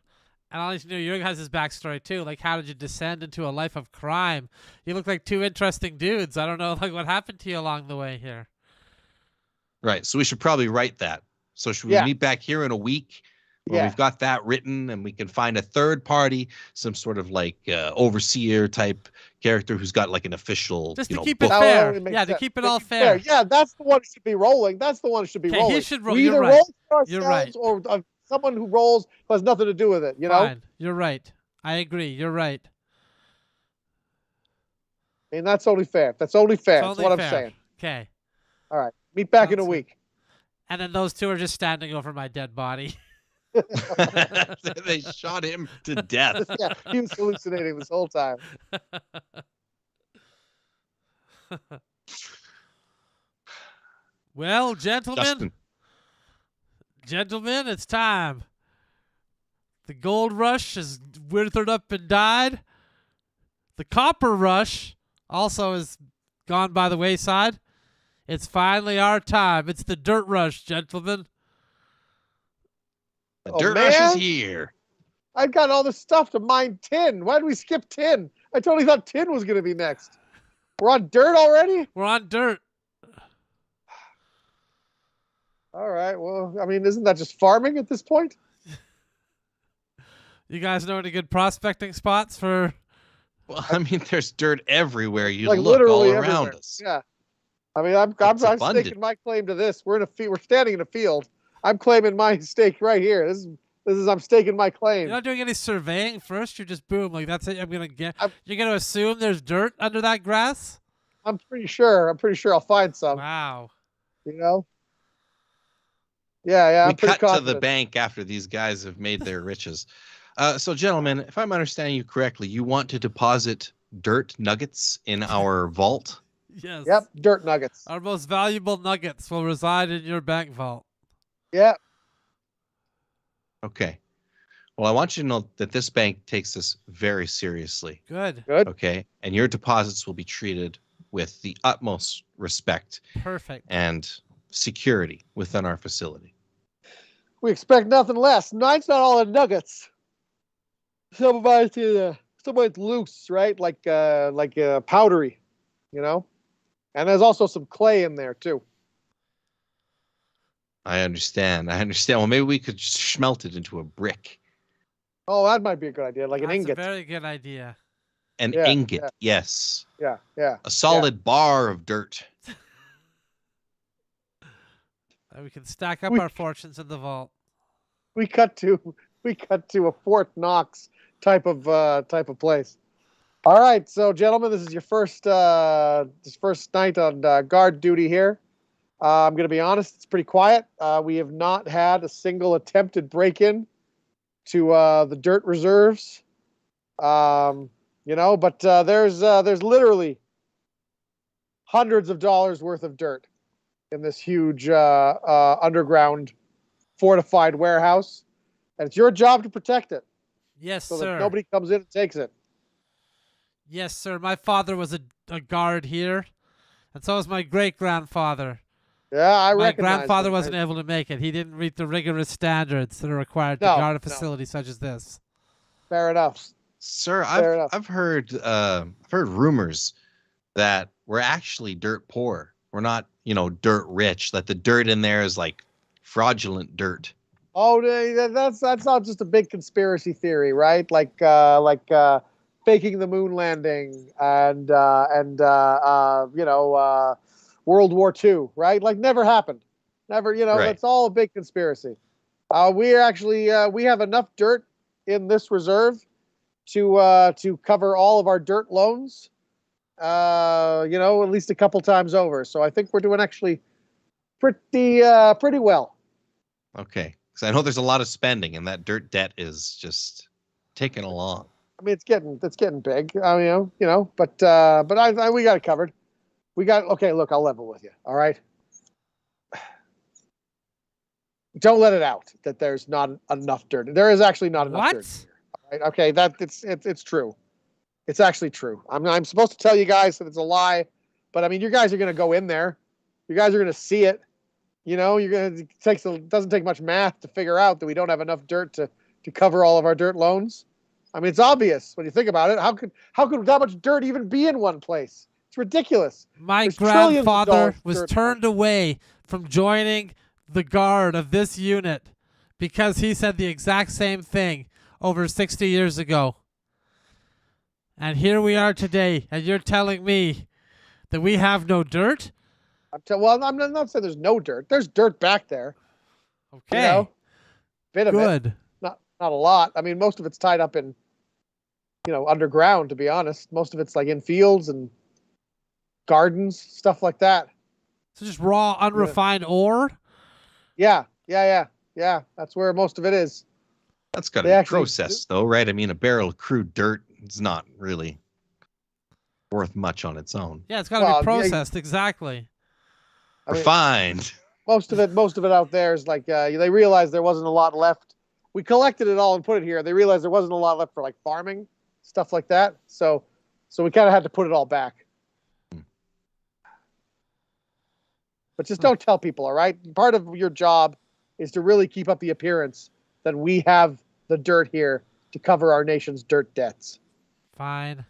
S7: And I'll need to know your guys' backstory too. Like, how did you descend into a life of crime? You look like two interesting dudes. I don't know, like, what happened to you along the way here.
S9: Right. So we should probably write that. So should we
S8: Yeah.
S9: meet back here in a week where
S8: Yeah.
S9: we've got that written and we can find a third party, some sort of like overseer type character who's got like an official,
S7: Just
S9: you
S7: to
S9: know,
S7: keep it
S9: book.
S7: fair.
S8: only makes
S7: Yeah, to
S8: sense.
S7: keep it
S8: Make
S7: all fair.
S8: Yeah, that's the one who should be rolling. That's the one who should be
S7: Okay,
S8: rolling.
S7: he should roll.
S8: We
S7: You're
S8: either
S7: right.
S8: roll for
S7: You're
S8: ourselves
S7: right.
S8: or someone who rolls who has nothing to do with it. You know,
S7: Fine. You're right. I agree. You're right.
S8: I mean, that's only fair. That's only fair.
S7: It's
S8: That's
S7: only
S8: what
S7: fair.
S8: I'm saying.
S7: Okay.
S8: All right, meet back in a
S7: Sounds good.
S8: week.
S7: And then those two are just standing over my dead body.
S9: They shot him to death.
S8: Yeah, he was hallucinating this whole time.
S7: Well, gentlemen,
S9: Justin.
S7: it's time. The gold rush has withered up and died. The copper rush also has gone by the wayside. It's finally our time. It's the dirt rush, gentlemen.
S9: The
S8: Oh,
S9: dirt rush is
S8: man.
S9: here.
S8: I got all this stuff to mine tin. Why did we skip tin? I totally thought tin was going to be next. We're on dirt already?
S7: We're on dirt.
S8: All right. Well, I mean, isn't that just farming at this point?
S7: You guys know any good prospecting spots for...
S9: Well, I mean, there's dirt everywhere. You
S8: Like
S9: look all
S8: literally
S9: around
S8: everywhere.
S9: us.
S8: Yeah. I mean, I'm
S9: It's abundant.
S8: staking my claim to this. We're standing in a field. I'm claiming my stake right here. This is I'm staking my claim.
S7: You're not doing any surveying first? You're just boom, like that's it. You're going
S8: I'm-
S7: to assume there's dirt under that grass?
S8: I'm pretty sure I'll find some.
S7: Wow.
S8: You know? Yeah,
S9: We
S8: I'm pretty
S9: cut to the
S8: confident.
S9: bank after these guys have made their riches. So, gentlemen, if I'm understanding you correctly, you want to deposit dirt nuggets in our vault?
S7: Yes.
S8: Yep, dirt nuggets.
S7: Our most valuable nuggets will reside in your bank vault.
S8: Yeah.
S9: Okay. Well, I want you to know that this bank takes this very seriously.
S7: Good.
S8: Good.
S9: Okay. And your deposits will be treated with the utmost respect
S7: Perfect.
S9: and security within our facility.
S8: We expect nothing less. Nine's not all the nuggets. Some of it's loose, right? Like powdery, you know? And there's also some clay in there too.
S9: I understand. Well, maybe we could smelt it into a brick.
S8: Oh, that might be a good idea, like an
S7: That's
S8: ingot.
S7: a very good idea.
S9: An
S8: Yeah,
S9: ingot,
S8: yeah.
S9: yes.
S8: Yeah.
S9: A solid bar of dirt.
S7: And we can stack up
S8: We-
S7: our fortunes in the vault.
S8: We cut to a Fort Knox type of place. All right, so gentlemen, this is your first night on guard duty here. I'm going to be honest; it's pretty quiet. We have not had a single attempted break-in to the dirt reserves. You know, but there's literally hundreds of dollars worth of dirt in this huge underground fortified warehouse, and it's your job to protect it
S7: Yes,
S8: so
S7: sir.
S8: that nobody comes in and takes it.
S7: Yes, sir. My father was a guard here, and so was my great-grandfather.
S8: Yeah, I
S7: My
S8: recognize
S7: grandfather
S8: them.
S7: wasn't able to make it. He didn't meet the rigorous standards that are required to
S8: No,
S7: guard a
S8: no.
S7: facility such as this.
S8: Fair enough.
S9: Sir,
S8: Fair enough.
S9: I've heard rumors that we're actually dirt poor. We're not, dirt rich. That the dirt in there is like fraudulent dirt.
S8: Oh, that's not just a big conspiracy theory, right? Like faking the moon landing and World War II, right? Like never happened. Never,
S9: Right.
S8: That's all a big conspiracy. We have enough dirt in this reserve to cover all of our dirt loans at least a couple times over. So I think we're doing actually pretty well.
S9: Okay. Because I know there's a lot of spending, and that dirt debt is just taking along.
S8: I mean, it's getting big. I mean, but we got it covered. Okay. Look, I'll level with you. All right. Don't let it out that there's not enough dirt. There is actually not enough dirt. All right? Okay, it's true. It's actually true. I'm supposed to tell you guys that it's a lie, but I mean, you guys are going to go in there. You guys are going to see it. It doesn't take much math to figure out that we don't have enough dirt to cover all of our dirt loans. I mean, it's obvious when you think about it. How could that much dirt even be in one place? It's ridiculous.
S7: My
S8: There's
S7: grandfather was
S8: dirt.
S7: turned away from joining the guard of this unit because he said the exact same thing over 60 years ago. And here we are today, and you're telling me that we have no dirt?
S8: I'm not saying there's no dirt. There's dirt back there.
S7: Okay.
S8: Bit of
S7: Good.
S8: it. Not a lot. I mean, most of it's tied up in, underground, to be honest. Most of it's like in fields and gardens, stuff like that.
S7: So just raw, unrefined ore?
S8: Yeah. That's where most of it is.
S9: That's got to be processed, though, right? I mean, a barrel of crude dirt is not really worth much on its own.
S7: Yeah, it's got to be processed, exactly.
S9: Refined.
S8: Most of it out there is like they realized there wasn't a lot left. We collected it all and put it here. They realized there wasn't a lot left for like farming, stuff like that. So we kind of had to put it all back. But just don't tell people, all right? Part of your job is to really keep up the appearance that we have the dirt here to cover our nation's dirt debts.
S7: Fine.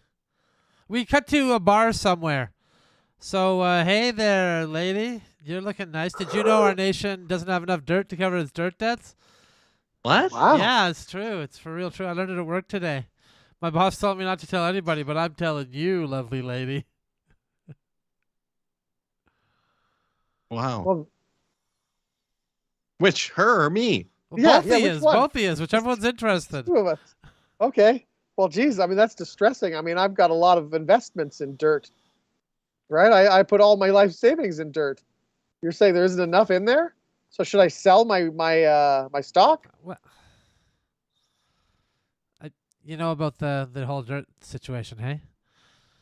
S7: We cut to a bar somewhere. So, hey there, lady. You're looking nice. Did you know our nation doesn't have enough dirt to cover its dirt debts?
S9: What?
S8: Wow.
S7: Yeah, it's true. It's for real true. I learned it at work today. My boss told me not to tell anybody, but I'm telling you, lovely lady.
S9: Wow.
S8: Well,
S9: which, her or me?
S7: Well, both of you, whichever one's interested.
S8: Two of us. Okay. Well, geez, I mean, that's distressing. I mean, I've got a lot of investments in dirt, right? I put all my life savings in dirt. You're saying there isn't enough in there? So should I sell my stock?
S7: What? You know about the whole dirt situation, hey?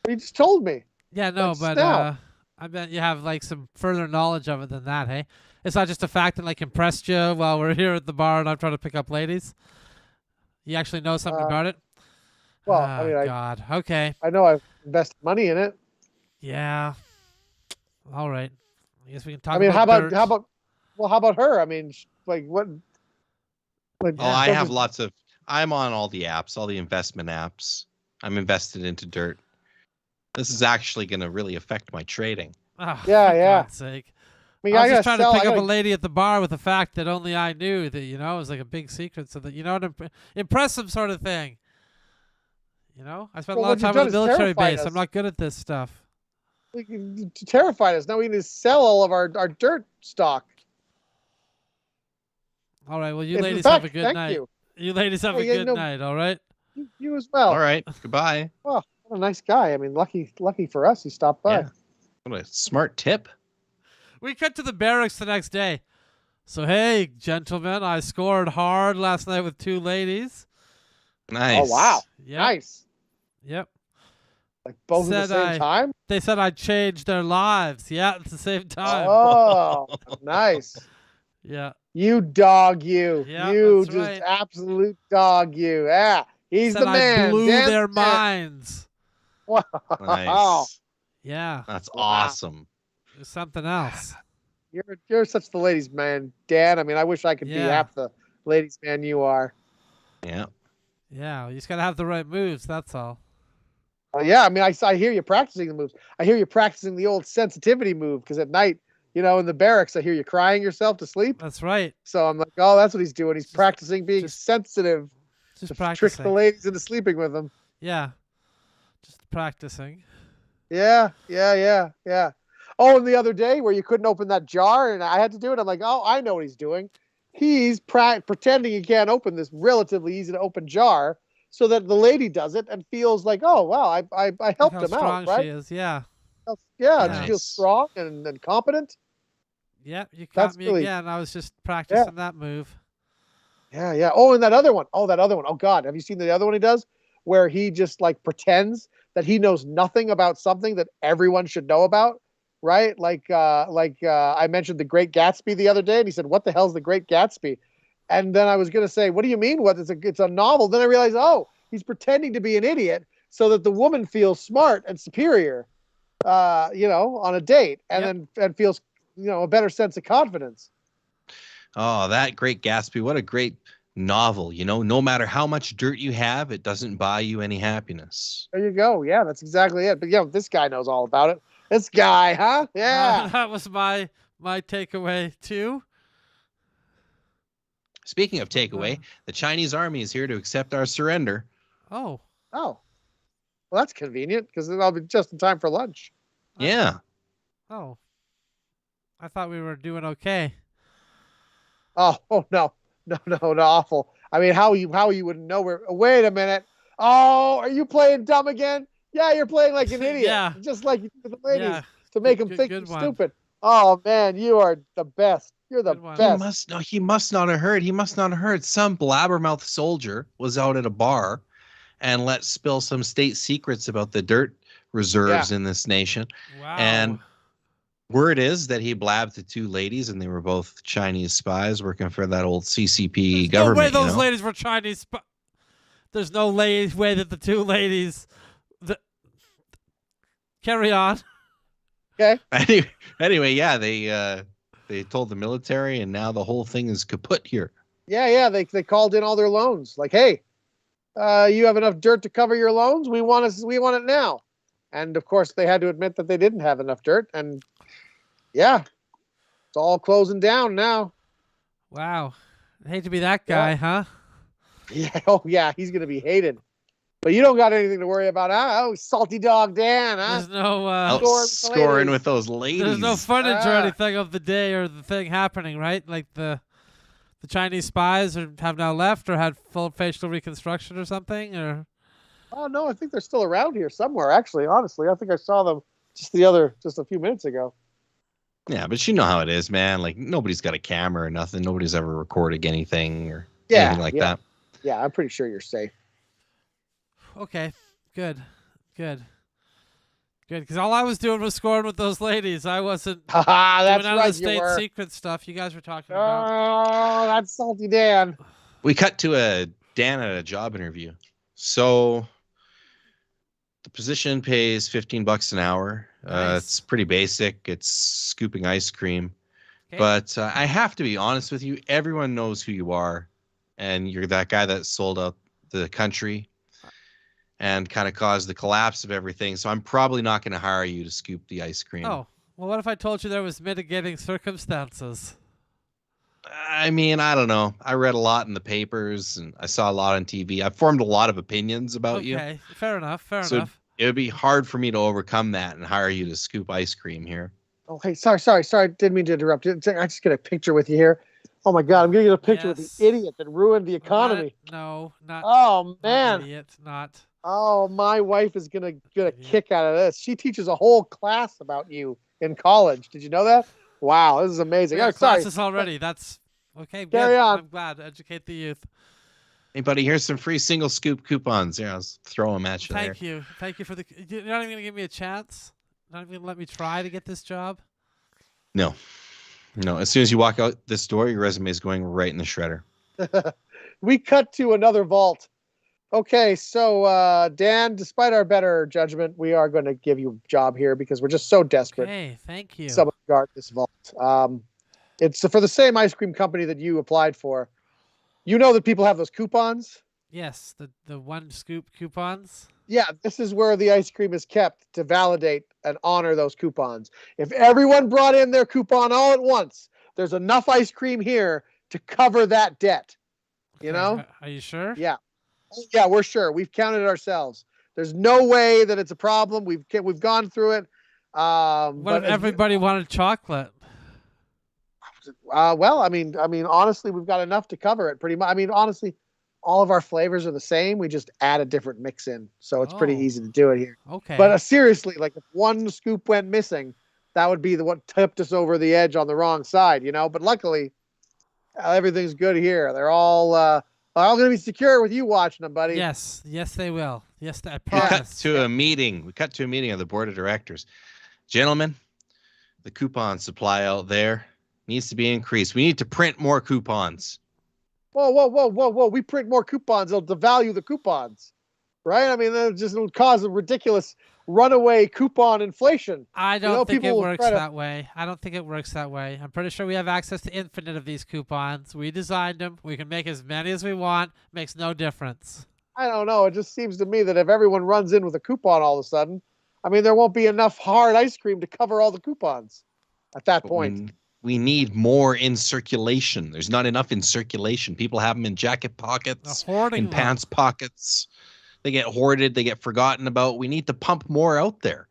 S8: You just told me.
S7: Yeah, no, but I bet you have like some further knowledge of it than that, hey? It's not just a fact that like impressed you while we're here at the bar and I'm trying to pick up ladies. You actually know something about it?
S8: Well, I mean,
S7: God. Okay.
S8: I know I've invested money in it.
S7: Yeah. All right. I guess we can talk.
S8: I mean,
S7: about
S8: how about her? I mean, like what? Like,
S9: I have lots of. I'm on all the apps, all the investment apps. I'm invested into dirt. This is actually going to really affect my trading.
S7: Oh,
S8: yeah.
S7: For God's sake.
S8: I mean,
S7: I was just trying to pick up a lady at the bar with the fact that only I knew that, it was like a big secret so that, an impressive sort of thing. I spent a lot of time on the military base. I'm not good at this stuff.
S8: Terrified us. Now we need to sell all of our dirt stock.
S7: All right. Well, you ladies have a good night. You ladies have a good night. All right.
S8: You as well.
S9: All right. Goodbye.
S8: Oh, what a nice guy. I mean, lucky for us, he stopped by.
S9: Yeah. What a smart tip.
S7: We cut to the barracks the next day. So, hey, gentlemen, I scored hard last night with 2 ladies.
S9: Nice.
S8: Oh, wow.
S7: Yep.
S8: Nice.
S7: Yep.
S8: Like both at the same time?
S7: They said I changed their lives. Yeah, at the same time.
S8: Oh, nice.
S7: Yeah.
S8: You dog, you.
S7: Yeah,
S8: you
S7: that's
S8: just
S7: right.
S8: absolute dog, you. Yeah, he's
S7: said
S8: the man.
S7: I blew
S8: Dan
S7: their minds.
S8: Wow.
S9: Nice.
S7: Yeah.
S9: That's awesome.
S7: There's something else.
S8: You're such the ladies' man, Dan. I mean, I wish I could be half the ladies' man you are.
S9: Yeah.
S7: Yeah, you just got to have the right moves, that's all.
S8: Yeah, I mean, I hear you practicing the moves. I hear you practicing the old sensitivity move because at night, in the barracks, I hear you crying yourself to sleep.
S7: That's right.
S8: So I'm like, oh, that's what he's doing. He's practicing being sensitive
S7: Just
S8: to
S7: practicing.
S8: trick the ladies into sleeping with him.
S7: Yeah. Just practicing.
S8: Yeah. Oh, and the other day where you couldn't open that jar and I had to do it, I'm like, oh, I know what he's doing. He's pretending he can't open this relatively easy to open jar so that the lady does it and feels like, oh wow, I helped
S7: How
S8: him
S7: strong
S8: out, right?
S7: she is, yeah.
S8: Yeah,
S7: Nice.
S8: she feels strong and competent.
S7: Yep, you
S8: That's
S7: caught me
S8: really-
S7: again. I was just practicing that move.
S8: Yeah, yeah. Oh, and that other one. Oh, that other one. Oh God, have you seen the other one he does? Where he just like pretends that he knows nothing about something that everyone should know about, right? Like I mentioned The Great Gatsby the other day, and he said, "What the hell's The Great Gatsby?" And then I was gonna say, "What do you mean? What? It's a novel." Then I realized, oh, he's pretending to be an idiot so that the woman feels smart and superior, on a date, and then feels, a better sense of confidence.
S9: Oh, that Great Gatsby. What a great novel. No matter how much dirt you have, it doesn't buy you any happiness.
S8: There you go. Yeah, that's exactly it. But this guy knows all about it. This guy, huh? Yeah.
S7: That was my takeaway too.
S9: Speaking of takeaway, the Chinese army is here to accept our surrender.
S7: Oh.
S8: Oh. Well, that's convenient because then I'll be just in time for lunch.
S9: Yeah.
S7: Oh. I thought we were doing okay.
S8: Oh no, awful. I mean, how you wouldn't know where? Wait a minute. Oh, are you playing dumb again? Yeah, you're playing like an idiot.
S7: Yeah.
S8: Just like you do the ladies
S7: Yeah.
S8: to make them think you're stupid. Oh man, you are the best. You're the best.
S9: He must not have heard. He must not have heard. Some blabbermouth soldier was out at a bar and let spill some state secrets about the dirt reserves in this nation.
S7: Wow.
S9: And word is that he blabbed to two ladies, and they were both Chinese spies working for that old CCP government.
S7: No way those ladies were Chinese spies. There's no way that the two ladies... Carry on.
S8: Okay.
S9: Anyway, yeah, they told the military, and now the whole thing is kaput here.
S8: Yeah. They called in all their loans. Like, hey, you have enough dirt to cover your loans? We want it now. And of course, they had to admit that they didn't have enough dirt. And yeah, it's all closing down now.
S7: Wow. I hate to be that guy, huh?
S8: Yeah. Oh, yeah. He's going to be hated. But you don't got anything to worry about, huh? Oh, salty dog Dan, huh?
S7: There's no
S9: scoring with those ladies.
S7: There's no footage or anything of the day or the thing happening, right? Like the Chinese spies have now left or had full facial reconstruction or something, or.
S8: Oh no, I think they're still around here somewhere. Actually, honestly, I think I saw them just a few minutes ago.
S9: Yeah, but you know how it is, man. Like nobody's got a camera or nothing. Nobody's ever recorded anything or anything like that.
S8: Yeah, I'm pretty sure you're safe.
S7: Okay, good. Because all I was doing was scoring with those ladies. I wasn't doing
S8: that's
S7: none
S8: right,
S7: of the state secret stuff you guys were talking about.
S8: Oh, that's salty Dan.
S9: We cut to Dan at a job interview. So the position pays $15 an hour.
S7: Nice.
S9: It's pretty basic. It's scooping ice cream.
S7: Okay.
S9: But I have to be honest with you. Everyone knows who you are. And you're that guy that sold out the country and kind of caused the collapse of everything. So I'm probably not going to hire you to scoop the ice cream.
S7: Oh, well, what if I told you there was mitigating circumstances?
S9: I mean, I don't know. I read a lot in the papers and I saw a lot on TV. I've formed a lot of opinions about you.
S7: Okay, fair enough.
S9: So it would be hard for me to overcome that and hire you to scoop ice cream here.
S8: Oh, hey, sorry. Didn't mean to interrupt. I just get a picture with you here. Oh my God, I'm gonna get a picture with the idiot that ruined the economy.
S7: Not
S8: Oh man.
S7: Not idiot, not.
S8: Oh, my wife is gonna get a kick out of this. She teaches a whole class about you in college. Did you know that? Wow, this is amazing.
S7: We got
S8: sorry.
S7: classes already. That's okay.
S8: Carry
S7: good.
S8: on.
S7: I'm glad. Educate the youth.
S9: Hey, buddy, here's some free single scoop coupons. Yeah, I'll throw them at you.
S7: Thank you for the. You're not even gonna give me a chance. Not even gonna let me try to get this job.
S9: No. As soon as you walk out this door, your resume is going right in the shredder.
S8: We cut to another vault. Okay, so Dan, despite our better judgment, we are going to give you a job here because we're just so desperate.
S7: Hey, thank you.
S8: Someone guard this vault. It's for the same ice cream company that you applied for. You know that people have those coupons?
S7: Yes, the one scoop coupons.
S8: Yeah, this is where the ice cream is kept to validate and honor those coupons. If everyone brought in their coupon all at once, there's enough ice cream here to cover that debt. You know?
S7: Are you sure?
S8: Yeah. Yeah, we're sure. We've counted it ourselves. There's no way that it's a problem. We've gone through it.
S7: What if everybody wanted chocolate?
S8: Well, I mean, honestly, we've got enough to cover it pretty much. I mean, honestly, all of our flavors are the same. We just add a different mix in. So it's pretty
S7: Oh.
S8: easy to do it here.
S7: Okay.
S8: But seriously, like if one scoop went missing, that would be what tipped us over the edge on the wrong side, you know? But luckily, everything's good here. They're all going to be secure with you watching them, buddy.
S7: Yes, they will. Yes, I
S9: We
S7: promise.
S9: cut to a meeting. We cut to a meeting of the board of directors. Gentlemen, the coupon supply out there needs to be increased. We need to print more coupons.
S8: Whoa. We print more coupons. They'll devalue the coupons, right? I mean, it'll cause a ridiculous runaway coupon inflation.
S7: I don't think it works
S8: that
S7: way. I don't think it works that way. I'm pretty sure we have access to infinite of these coupons. We designed them. We can make as many as we want. Makes no difference.
S8: I don't know. It just seems to me that if everyone runs in with a coupon all of a sudden, I mean, there won't be enough hard ice cream to cover all the coupons at that point.
S9: We need more in circulation. There's not enough in circulation. People have them in jacket pockets, in pants pockets. They get hoarded. They get forgotten about. We need to pump more out there.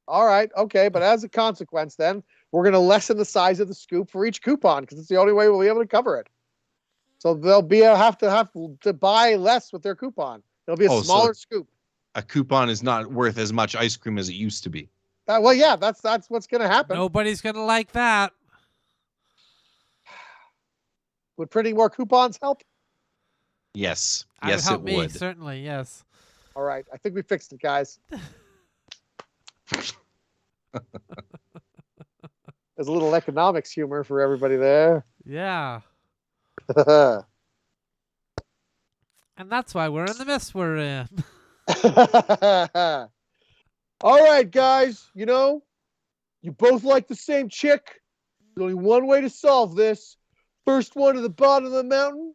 S8: All right. Okay. But as a consequence, then we're going to lessen the size of the scoop for each coupon because it's the only way we'll be able to cover it. So they'll have to buy less with their coupon. It'll be a smaller scoop.
S9: A coupon is not worth as much ice cream as it used to be.
S8: Well, yeah, that's what's going to happen.
S7: Nobody's going to like that.
S8: Would printing more coupons help?
S9: Yes.
S7: It
S9: Yes,
S7: would help
S9: it would.
S7: me, certainly, yes.
S8: All right. I think we fixed it, guys. There's a little economics humor for everybody there.
S7: Yeah. And that's why we're in the mess we're in.
S8: All right, guys. You know, you both like the same chick. There's only one way to solve this. First one to the bottom of the mountain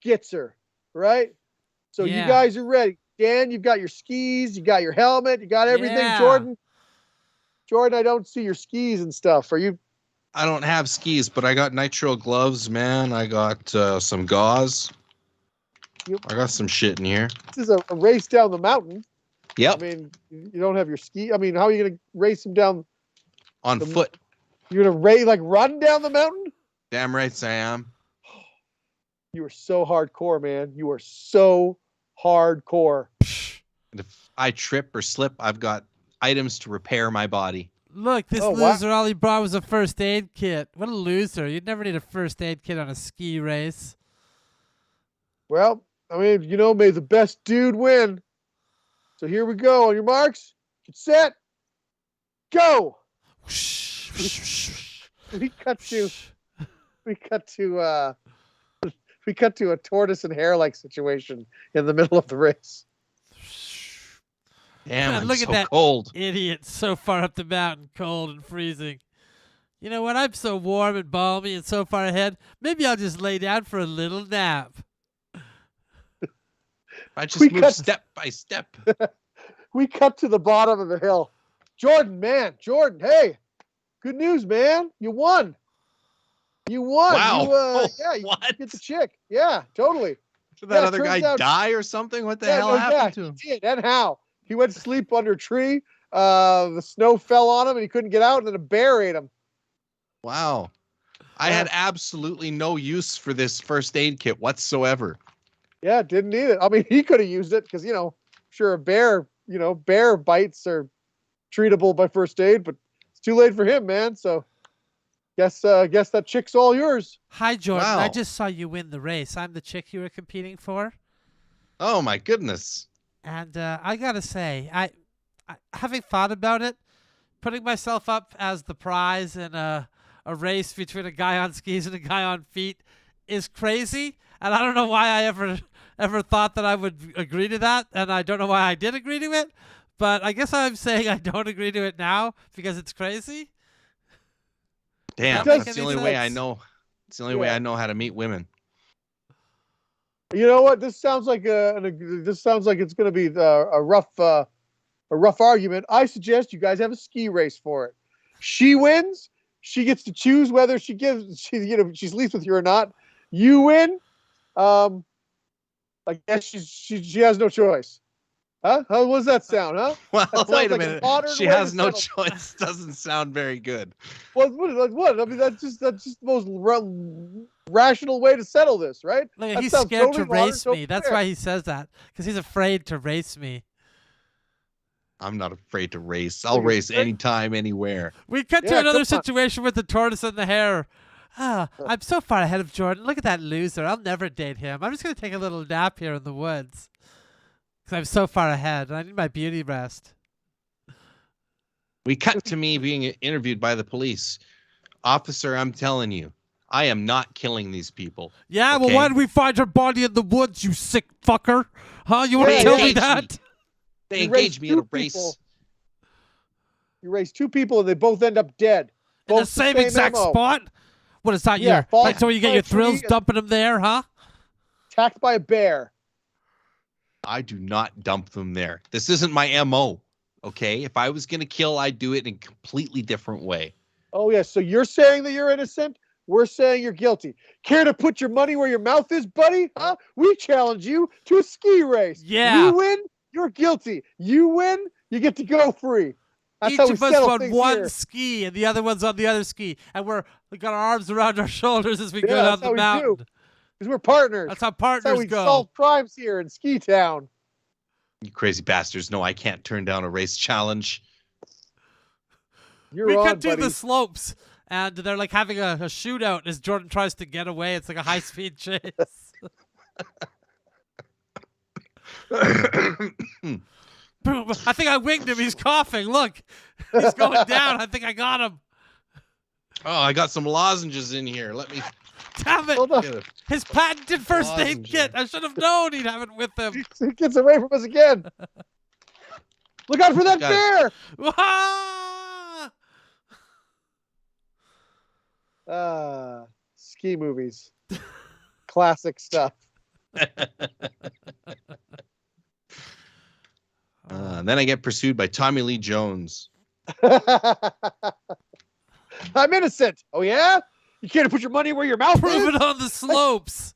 S8: gets her, right? So you guys are ready. Dan, you've got your skis, you got your helmet, you got everything.
S7: Yeah.
S8: Jordan, I don't see your skis and stuff. Are you?
S9: I don't have skis, but I got nitrile gloves, man. I got some gauze. I got some shit in here.
S8: This is a race down the mountain.
S9: Yep.
S8: I mean, you don't have your ski. I mean, how are you going to race them down?
S9: On foot.
S8: You're going to run down the mountain?
S9: Damn right I am.
S8: You are so hardcore, man. You are so hardcore.
S9: And if I trip or slip, I've got items to repair my body.
S7: Look, this loser, all he brought was a first aid kit. What a loser. You'd never need a first aid kit on a ski race.
S8: Well, I mean, you know, may the best dude win. So here we go. On your marks, get set, go. We cut to a tortoise and hare-like situation in the middle of the race.
S9: Damn, I'm
S7: look
S9: so
S7: at that
S9: cold.
S7: idiot so far up the mountain, cold and freezing. You know what? I'm so warm and balmy and so far ahead. Maybe I'll just lay down for a little nap.
S9: I just move step by step.
S8: We cut to the bottom of the hill. Jordan, hey, good news, man. You won.
S9: Wow.
S8: You get the chick. Yeah, totally.
S9: Did that other guy die or something? What the hell happened to him?
S8: He did. And how? He went to sleep under a tree. The snow fell on him and he couldn't get out, and then a bear ate him.
S9: Wow. I had absolutely no use for this first aid kit whatsoever.
S8: Yeah, didn't need it. I mean, he could have used it because, sure, a bear, bear bites are treatable by first aid, but it's too late for him, man. So guess that chick's all yours.
S7: Hi, Jordan.
S9: Wow.
S7: I just saw you win the race. I'm the chick you were competing for.
S9: Oh, my goodness.
S7: And I got to say, I having thought about it, putting myself up as the prize in a race between a guy on skis and a guy on feet is crazy. And I don't know why I ever thought that I would agree to that. And I don't know why I did agree to it. But I guess I'm saying I don't agree to it now because it's crazy.
S9: Damn, that's the only way I know. It's the only way I know how to meet women.
S8: You know what? This sounds like it's going to be a rough argument. I suggest you guys have a ski race for it. She wins. She gets to choose whether she sleeps with you or not. You win. I guess she has no choice. Huh? How was that sound, huh?
S9: Well,
S8: That sounds
S9: wait a
S8: like a
S9: minute.
S8: modern
S9: She
S8: way
S9: has
S8: to
S9: no
S8: settle.
S9: choice. Doesn't sound very good.
S8: What? I mean, that's just the most rational way to settle this, right?
S7: Look,
S8: That
S7: he's
S8: sounds
S7: scared
S8: totally
S7: to
S8: modern,
S7: race
S8: totally
S7: me. That's
S8: fair.
S7: why he says that, because he's afraid to race me.
S9: I'm not afraid to race. I'll
S8: Look,
S9: race
S8: it's-
S9: anytime, anywhere.
S7: We cut to
S8: Yeah,
S7: another
S8: come on.
S7: situation with the tortoise and the hare. Ah, I'm so far ahead of Jordan. Look at that loser. I'll never date him. I'm just going to take a little nap here in the woods. Because I'm so far ahead, and I need my beauty rest.
S9: We cut to me being interviewed by the police. Officer, I'm telling you, I am not killing these people.
S7: Yeah,
S9: okay?
S7: well, why did we find her body in the woods, you sick fucker? Huh? You want to
S8: Yeah,
S7: tell me
S9: engaged
S7: that?
S9: me. They
S8: You
S9: engaged
S8: raised
S9: me in a
S8: two
S9: race.
S8: people. You raise 2 people and they both end up dead.
S7: In the
S8: Both
S7: same exact
S8: MO.
S7: spot? What is that?
S8: Yeah,
S7: Your,
S8: fall
S7: like, so you get
S8: by
S7: your
S8: a tree
S7: thrills
S8: and-
S7: dumping them there, huh?
S8: Attacked by a bear.
S9: I do not dump them there. This isn't my MO. Okay? If I was going to kill, I'd do it in a completely different way.
S8: Oh, yeah. So you're saying that you're innocent? We're saying you're guilty. Care to put your money where your mouth is, buddy? Huh? We challenge you to a ski race.
S7: Yeah.
S8: We win, you're guilty. You win, you get to go free. That's
S7: Each
S8: how we
S7: of us
S8: settle
S7: on
S8: things
S7: one
S8: here.
S7: ski, and the other one's on the other ski, and we got our arms around our shoulders as we go
S8: Yeah,
S7: down
S8: that's
S7: the
S8: how we do.
S7: mountain.
S8: Because we're partners.
S7: That's how
S8: That's how
S7: partners
S8: we
S7: go.
S8: solve crimes here in Ski Town.
S9: You crazy bastards. No, I can't turn down a race challenge.
S8: You're
S7: We
S8: on,
S7: cut to
S8: buddy.
S7: the slopes, and they're like having a shootout as Jordan tries to get away. It's like a high-speed chase. Boom. I think I winged him. He's coughing. Look, he's going down. I think I got him.
S9: Oh, I got some lozenges in here. Let me
S7: Damn it.
S8: Hold on.
S9: get it.
S7: His patented first aid
S9: Lozenge.
S7: kit. I should have known he'd have it with him.
S8: He gets away from us again. Look out for that
S9: Got it.
S8: bear.
S7: Ah!
S8: Ski movies. Classic stuff.
S9: And then I get pursued by Tommy Lee Jones.
S8: I'm innocent. Oh, yeah? You can't put your money where your mouth
S7: Prove
S8: is?
S7: it on the slopes.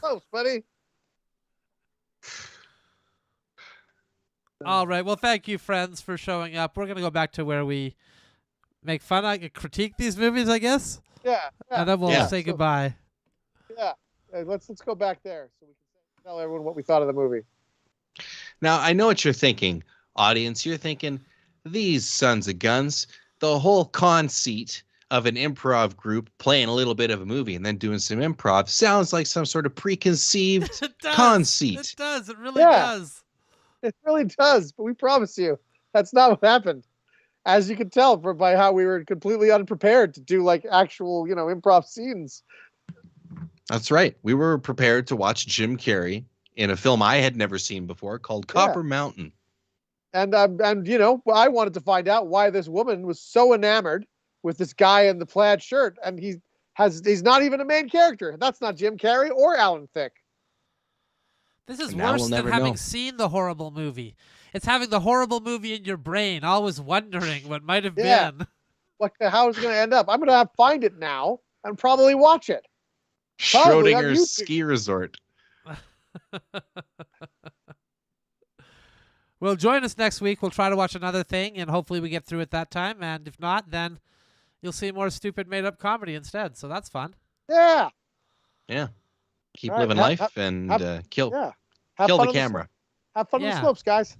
S8: Close, buddy.
S7: All right. Well, thank you, friends, for showing up. We're going to go back to where we make fun of, critique these movies, I guess.
S8: Yeah. Yeah.
S7: And then we'll
S9: Yeah.
S7: say
S8: So-
S7: goodbye.
S8: Yeah. Let's go back there so we can tell everyone what we thought of the movie.
S9: Now, I know what you're thinking, audience. You're thinking, these sons of guns, the whole conceit of an improv group playing a little bit of a movie and then doing some improv sounds like some sort of preconceived
S7: It does.
S9: conceit.
S7: It does. It really
S8: Yeah.
S7: does.
S8: It really does, but we promise you that's not what happened. As you can tell by how we were completely unprepared to do like actual, improv scenes.
S9: That's right. We were prepared to watch Jim Carrey in a film I had never seen before called Copper Mountain.
S8: And I wanted to find out why this woman was so enamored with this guy in the plaid shirt, and he's not even a main character. That's not Jim Carrey or Alan Thicke.
S7: This is
S9: And now
S7: worse
S9: we'll
S7: than
S9: never
S7: having
S9: know.
S7: seen the horrible movie. It's having the horrible movie in your brain, always wondering what might have
S8: Yeah.
S7: been.
S8: How is it going to end up? I'm going to find it now and probably watch it. Probably on
S9: Schrodinger's
S8: YouTube.
S9: ski resort.
S7: Well, join us next week. We'll try to watch another thing, and hopefully we get through it that time. And if not, then you'll see more stupid made-up comedy instead. So that's fun.
S8: Yeah.
S9: Yeah. Keep
S8: All right,
S9: living life and kill
S8: Yeah. Have
S9: kill
S8: fun
S9: the
S8: on
S9: camera.
S8: Have fun on
S7: Yeah.
S8: the slopes, guys.